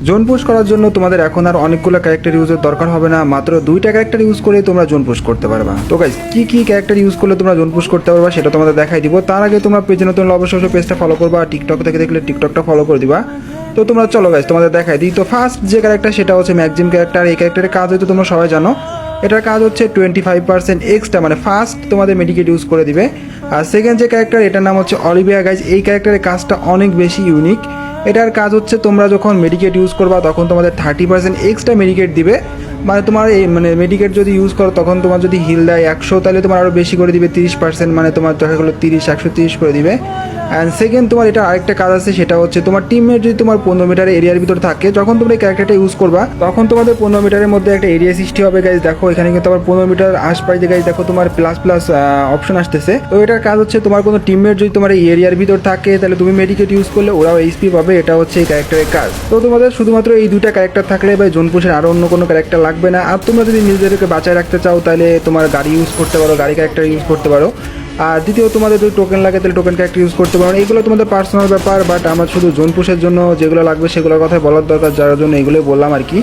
Zone push করার জন্য তোমাদের এখন আর অনেকগুলো ক্যারেক্টার ইউজের দরকার হবে না, মাত্র 2টা ক্যারেক্টার ইউজ করে তোমরা জোন পুশ করতে পারবা। তো গাইস কি কি ক্যারেক্টার ইউজ করলে তোমরা জোন পুশ করতে পারবা সেটা তোমাদের দেখাই দিব। তার আগে তোমরা পেজে নতুন অবশ্যই পেজটা ফলো করবা, টিকটক থেকে দেখলে টিকটকটা ফলো করে দিবা। তো তোমরা চলো গাইস তোমাদের দেখাই দিই। তো ফার্স্ট যে ক্যারেক্টার সেটা হচ্ছে ম্যাক্সিম ক্যারেক্টার। এই ক্যারেক্টারের কাজ হয়তো তোমরা সবাই জানো, এটার কাজ হচ্ছে 25% এক্সট্রা, মানে ফার্স্ট তোমাদের মেডিকেট ইউজ করে দিবে। আর সেকেন্ড যে ক্যারেক্টার এটার নাম হচ্ছে অলিভিয়া গাইজ। এই ক্যারেক্টারের কাজটা অনেক বেশি ইউনিক। এটার কাজ হচ্ছে তোমরা যখন মেডিকেট ইউজ করবা তখন তোমাদের 30% এক্সট্রা মেডিকেট দিবে। মানে তোমার এই মানে মেডিকেট যদি ইউজ করো তখন তোমার যদি হিল দেয় 100 তাহলে তোমার আরও বেশি করে দিবে 30%, মানে তোমার দেখা গেলো 130 করে দিবে। অ্যান্ড সেকেন্ড তোমার এটা আরেকটা কাজ আছে, সেটা হচ্ছে তোমার টিমমেট যদি তোমার 15 মিটার এরিয়ার ভিতর থাকে, যখন তোমরা এই ক্যারেক্টারটা ইউজ করবা তখন তোমাদের 15 মিটারের মধ্যে একটা এরিয়া সৃষ্টি হবে গাইজ। দেখো এখানে কিন্তু আবার 15 মিটার আশপাশে গাইজ দেখো তোমার প্লাস প্লাস অপশন আসতেছে। তো এটার কাজ হচ্ছে তোমার কোনো টিমমেট যদি তোমার এই এরিয়ার ভিতর থাকে তাহলে তুমি মেডিকেট ইউজ করলে ওরাও এইচপি পাবে, এটা হচ্ছে এই ক্যারেক্টারের কাজ। তো তোমাদের শুধুমাত্র এই দুইটা ক্যারেক্টার থাকলে বা জোন পুশের আরও অন্য কোনো ক্যারেক্টার লাগবে না। আর তোমরা যদি নিজেদেরকে বাঁচায় রাখতে চাও তাহলে তোমার গাড়ি ইউজ করতে পারো, গাড়ি ক্যারেক্টার ইউজ করতে পারো। আর দ্বিতীয় তোমাদের যদি টোকেন লাগে তাহলে টোকেন ক্যারেক্টার ইউজ করতে পারো। এইগুলো তোমাদের পার্সোনাল ব্যাপার, বাট আমার শুধু জোন পুশের জন্য যেগুলো লাগবে সেগুলোর কথাই বলার দরকার, যার জন্য এগুলোই বললাম আর কি।